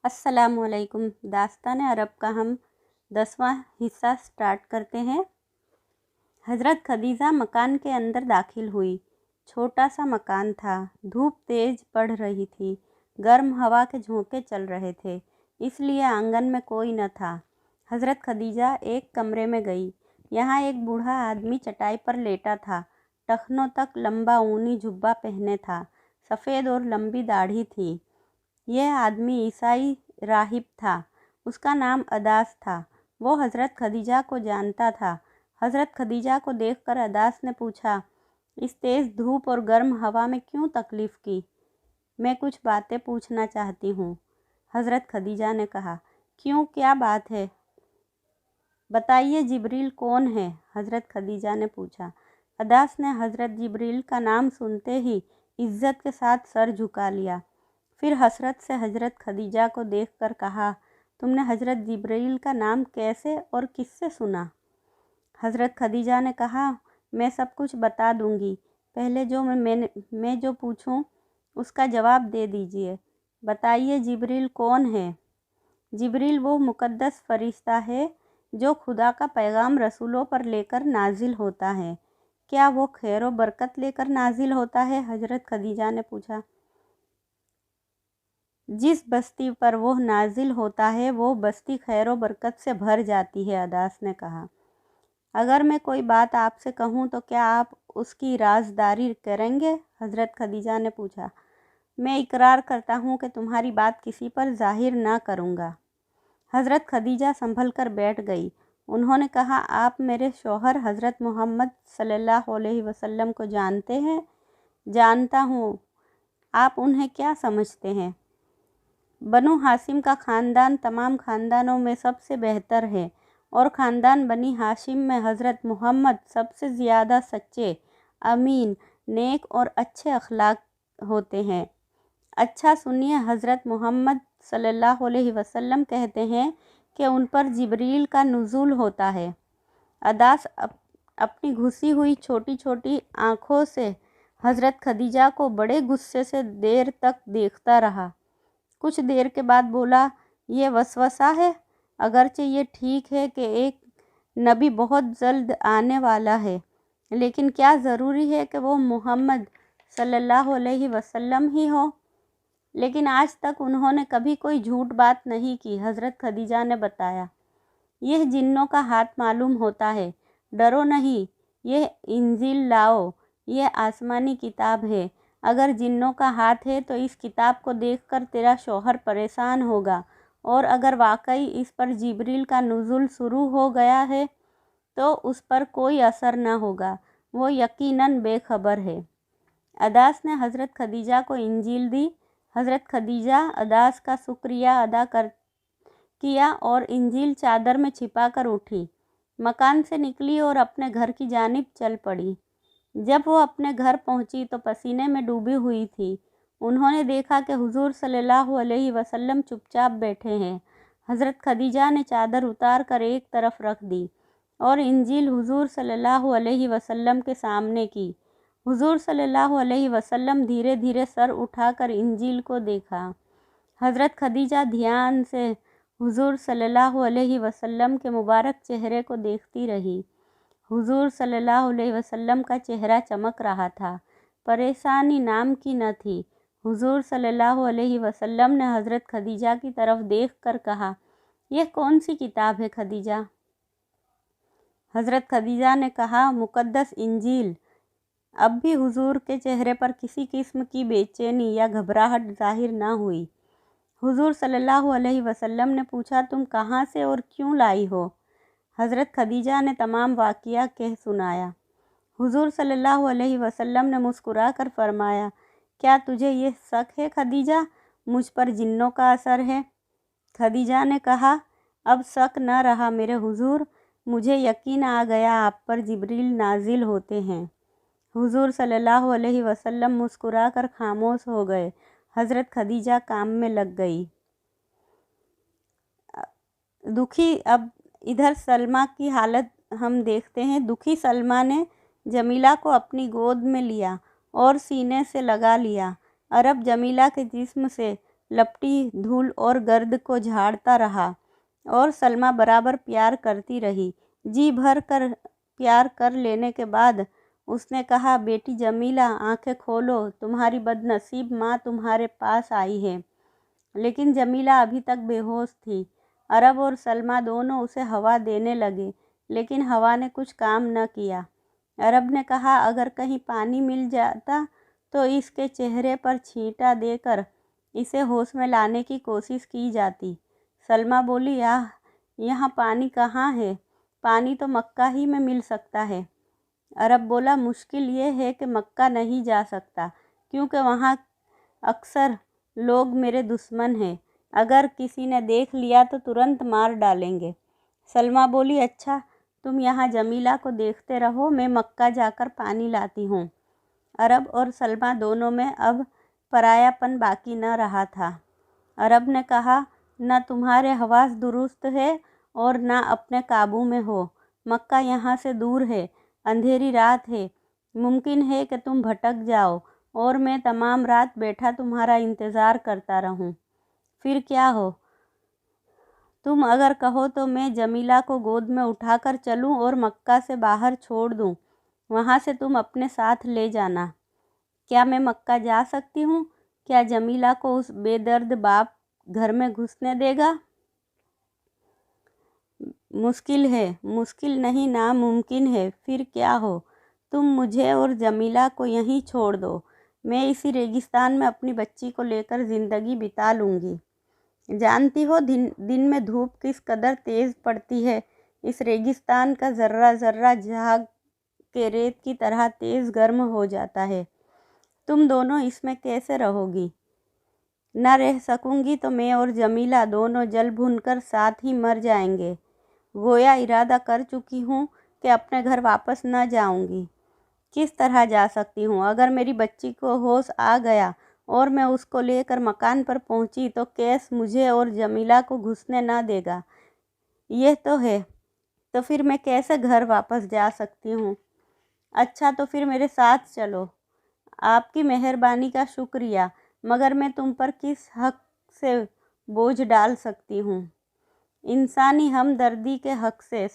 अस्सलाम वालेकुम। दास्तान अरब का हम 10वां हिस्सा स्टार्ट करते हैं। हज़रत खदीजा मकान के अंदर दाखिल हुई। छोटा सा मकान था। धूप तेज़ पड़ रही थी। गर्म हवा के झोंके चल रहे थे, इसलिए आंगन में कोई न था। हज़रत खदीजा एक कमरे में गई। यहाँ एक बूढ़ा आदमी चटाई पर लेटा था। टखनों तक लंबा ऊनी जुब्बा पहने था। सफ़ेद और लंबी दाढ़ी थी। यह आदमी ईसाई राहिब था। उसका नाम अदास था। वो हज़रत खदीजा को जानता था। हज़रत खदीजा को देखकर अदास ने पूछा, इस तेज़ धूप और गर्म हवा में क्यों तकलीफ़ की? मैं कुछ बातें पूछना चाहती हूँ। हज़रत खदीजा ने कहा, क्यों, क्या बात है? बताइए, जिब्रील कौन है? हज़रत खदीजा ने पूछा। अदास ने हज़रत जिब्रील का नाम सुनते ही इज़्ज़त के साथ सर झुका लिया। फिर हसरत से हज़रत खदीजा को देखकर कहा, तुमने हज़रत जिब्रील का नाम कैसे और किससे सुना? हज़रत खदीजा ने कहा, मैं सब कुछ बता दूंगी। पहले मैं जो पूछूं उसका जवाब दे दीजिए। बताइए, जिब्रील कौन है? जिब्रील वो मुक़द्दस फ़रिश्ता है जो खुदा का पैगाम रसूलों पर लेकर नाजिल होता है। क्या वो खैर व बरकत लेकर नाजिल होता है? हज़रत खदीजा ने पूछा। जिस बस्ती पर वो नाजिल होता है वो बस्ती खैर व बरकत से भर जाती है, अदास ने कहा। अगर मैं कोई बात आपसे कहूँ तो क्या आप उसकी राज़दारी करेंगे? हज़रत खदीजा ने पूछा। मैं इकरार करता हूँ कि तुम्हारी बात किसी पर ज़ाहिर ना करूँगा। हज़रत खदीजा संभल कर बैठ गई। उन्होंने कहा, आप मेरे शौहर हज़रत मोहम्मद सल्लल्लाहु अलैहि वसल्लम को जानते हैं? जानता हूँ। आप उन्हें क्या समझते हैं? बनु हाशिम का ख़ानदान तमाम ख़ानदानों में सबसे बेहतर है और ख़ानदान बनी हाशिम में हज़रत मोहम्मद सबसे ज़्यादा सच्चे, अमीन, नेक और अच्छे अखलाक होते हैं। अच्छा सुनिए, हज़रत मोहम्मद सल्लल्लाहु अलैहि वसल्लम कहते हैं कि उन पर जिब्रील का नुज़ूल होता है। अदास अपनी घुसी हुई छोटी छोटी आँखों से हज़रत खदीजा को बड़े गुस्से से देर तक देखता रहा। कुछ देर के बाद बोला, ये वसवसा है। अगरचे ये ठीक है कि एक नबी बहुत जल्द आने वाला है, लेकिन क्या ज़रूरी है कि वो मोहम्मद सल्लल्लाहु अलैहि वसल्लम ही हो? लेकिन आज तक उन्होंने कभी कोई झूठ बात नहीं की। हज़रत खदीजा ने बताया, यह जिन्नों का हाथ मालूम होता है। डरो नहीं, यह इंजील लाओ, यह आसमानी किताब है। अगर जिन्नों का हाथ है तो इस किताब को देखकर तेरा शौहर परेशान होगा, और अगर वाकई इस पर जिब्रील का नुज़ूल शुरू हो गया है तो उस पर कोई असर न होगा। वो यकीनन बेखबर है। अदास ने हज़रत खदीजा को इंजील दी। हज़रत खदीजा अदास का शुक्रिया अदा किया और इंजील चादर में छिपा कर उठी, मकान से निकली और अपने घर की जानिब चल पड़ी। जब वो अपने घर पहुंची तो पसीने में डूबी हुई थी। उन्होंने देखा कि हुजूर सल्लल्लाहु अलैहि वसल्लम चुपचाप बैठे हैं। हज़रत खदीजा ने चादर उतार कर एक तरफ रख दी और इंजील हुजूर सल्लल्लाहु अलैहि वसल्लम के सामने की। हुजूर सल्लल्लाहु अलैहि वसल्लम धीरे धीरे सर उठाकर इंजील को देखा। हज़रत खदीजा ध्यान से हुजूर सल्लल्लाहु अलैहि वसल्लम के मुबारक चेहरे को देखती रही। हुजूर सल्लल्लाहु अलैहि वसल्लम का चेहरा चमक रहा था। परेशानी नाम की न थी। हुजूर सल्लल्लाहु अलैहि वसल्लम ने हज़रत खदीजा की तरफ देखकर कहा, यह कौन सी किताब है खदीजा? हज़रत खदीजा ने कहा, मुक़द्दस इंजील। अब भी हुजूर के चेहरे पर किसी किस्म की बेचैनी या घबराहट ज़ाहिर न हुई। हुजूर सल्लल्लाहु अलैहि वसल्लम ने पूछा, तुम कहाँ से और क्यों लाई हो? हज़रत खदीजा ने तमाम वाक़िया कह सुनाया। हुजूर सल्लल्लाहु अलैहि वसल्लम ने मुस्कुरा कर फरमाया, क्या तुझे ये शक है खदीजा, मुझ पर जिन्नों का असर है? खदीजा ने कहा, अब शक न रहा मेरे हुजूर, मुझे यकीन आ गया आप पर जिब्रील नाजिल होते हैं। हुजूर सल्लल्लाहु अलैहि वसल्लम मुस्कुरा कर खामोश हो गए। हज़रत खदीजा काम में लग गई। दुखी अब इधर सलमा की हालत हम देखते हैं। दुखी सलमा ने जमीला को अपनी गोद में लिया और सीने से लगा लिया। अरब जमीला के जिस्म से लपटी धूल और गर्द को झाड़ता रहा और सलमा बराबर प्यार करती रही। जी भर कर प्यार कर लेने के बाद उसने कहा, बेटी जमीला, आंखें खोलो, तुम्हारी बदनसीब माँ तुम्हारे पास आई है। लेकिन जमीला अभी तक बेहोश थी। अरब और सलमा दोनों उसे हवा देने लगे, लेकिन हवा ने कुछ काम न किया। अरब ने कहा, अगर कहीं पानी मिल जाता तो इसके चेहरे पर छींटा देकर इसे होश में लाने की कोशिश की जाती। सलमा बोली, यहाँ पानी कहाँ है? पानी तो मक्का ही में मिल सकता है। अरब बोला, मुश्किल ये है कि मक्का नहीं जा सकता, क्योंकि वहाँ अक्सर लोग मेरे दुश्मन हैं। अगर किसी ने देख लिया तो तुरंत मार डालेंगे। सलमा बोली, अच्छा, तुम यहाँ जमीला को देखते रहो, मैं मक्का जाकर पानी लाती हूँ। अरब और सलमा दोनों में अब परायापन बाकी न रहा था। अरब ने कहा, न तुम्हारे हवास दुरुस्त है और न अपने काबू में हो। मक्का यहाँ से दूर है, अंधेरी रात है, मुमकिन है कि तुम भटक जाओ और मैं तमाम रात बैठा तुम्हारा इंतज़ार करता रहूं। फिर क्या हो? तुम अगर कहो तो मैं जमीला को गोद में उठाकर चलूं और मक्का से बाहर छोड़ दूं, वहाँ से तुम अपने साथ ले जाना। क्या मैं मक्का जा सकती हूँ? क्या जमीला को उस बेदर्द बाप घर में घुसने देगा? मुश्किल है, मुश्किल नहीं, नामुमकिन है। फिर क्या हो? तुम मुझे और जमीला को यहीं छोड़ दो, मैं इसी रेगिस्तान में अपनी बच्ची को लेकर ज़िंदगी बिता लूँगी। जानती हो दिन में धूप किस कदर तेज़ पड़ती है। इस रेगिस्तान का ज़र्रा ज़र्रा झाग के रेत की तरह तेज़ गर्म हो जाता है। तुम दोनों इसमें कैसे रहोगी? न रह सकूँगी तो मैं और जमीला दोनों जल भुनकर साथ ही मर जाएंगे। गोया इरादा कर चुकी हूँ कि अपने घर वापस न जाऊँगी। किस तरह जा सकती हूँ? अगर मेरी बच्ची को होश आ गया और मैं उसको लेकर मकान पर पहुँची तो केस मुझे और जमीला को घुसने ना देगा। यह तो है। तो फिर मैं कैसे घर वापस जा सकती हूँ? अच्छा, तो फिर मेरे साथ चलो। आपकी मेहरबानी का शुक्रिया, मगर मैं तुम पर किस हक से बोझ डाल सकती हूँ? इंसानी हमदर्दी के हक से।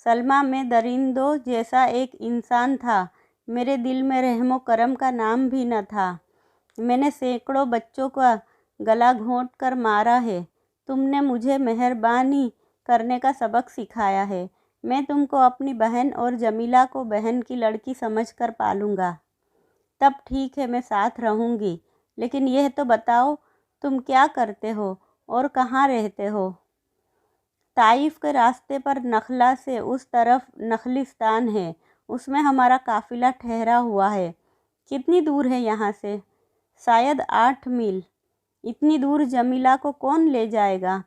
सलमा में दरिंदों जैसा एक इंसान था। मेरे दिल में रहमो करम का नाम भी न था। मैंने सैकड़ों बच्चों का गला घोंट कर मारा है। तुमने मुझे मेहरबानी करने का सबक सिखाया है। मैं तुमको अपनी बहन और जमीला को बहन की लड़की समझकर पालूंगा। तब ठीक है, मैं साथ रहूँगी। लेकिन यह तो बताओ, तुम क्या करते हो और कहाँ रहते हो? ताइफ के रास्ते पर नखला से उस तरफ नखलिस्तान है, उसमें हमारा काफ़िला ठहरा हुआ है। कितनी दूर है यहाँ से? शायद 8 मील। इतनी दूर जमीला को कौन ले जाएगा?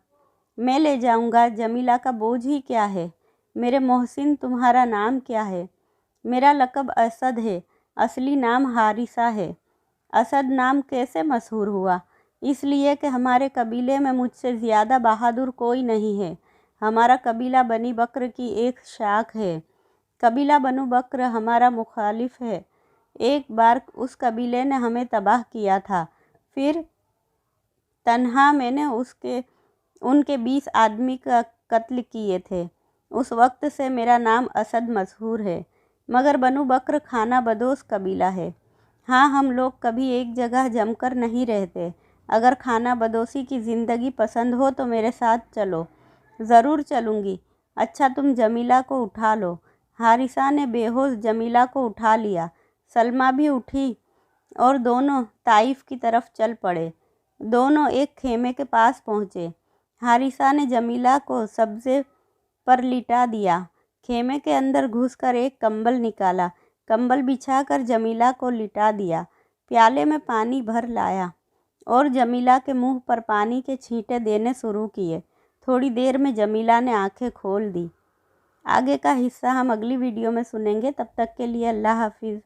मैं ले जाऊँगा। जमीला का बोझ ही क्या है? मेरे मोहसिन, तुम्हारा नाम क्या है? मेरा लक़ब असद है, असली नाम हारिसा है। असद नाम कैसे मशहूर हुआ? इसलिए कि हमारे कबीले में मुझसे ज़्यादा बहादुर कोई नहीं है। हमारा कबीला बनी बकर की एक शाख है। कबीला बनु बकर हमारा मुखालिफ है। एक बार उस कबीले ने हमें तबाह किया था। फिर तन्हा मैंने उनके 20 आदमी का कत्ल किए थे। उस वक्त से मेरा नाम असद मशहूर है। मगर बनु बकर खाना बदोश कबीला है। हाँ, हम लोग कभी एक जगह जमकर नहीं रहते। अगर खाना बदोशी की ज़िंदगी पसंद हो तो मेरे साथ चलो। ज़रूर चलूँगी। अच्छा, तुम जमीला को उठा लो। हारिसा ने बेहोश जमीला को उठा लिया। सलमा भी उठी और दोनों ताइफ की तरफ चल पड़े। दोनों एक खेमे के पास पहुँचे। हारिसा ने जमीला को सब्ज़े पर लिटा दिया। खेमे के अंदर घुसकर एक कंबल निकाला। कंबल बिछाकर जमीला को लिटा दिया। प्याले में पानी भर लाया और जमीला के मुंह पर पानी के छींटे देने शुरू किए। थोड़ी देर में जमीला ने आंखें खोल दी। आगे का हिस्सा हम अगली वीडियो में सुनेंगे। तब तक के लिए अल्लाह हाफिज़।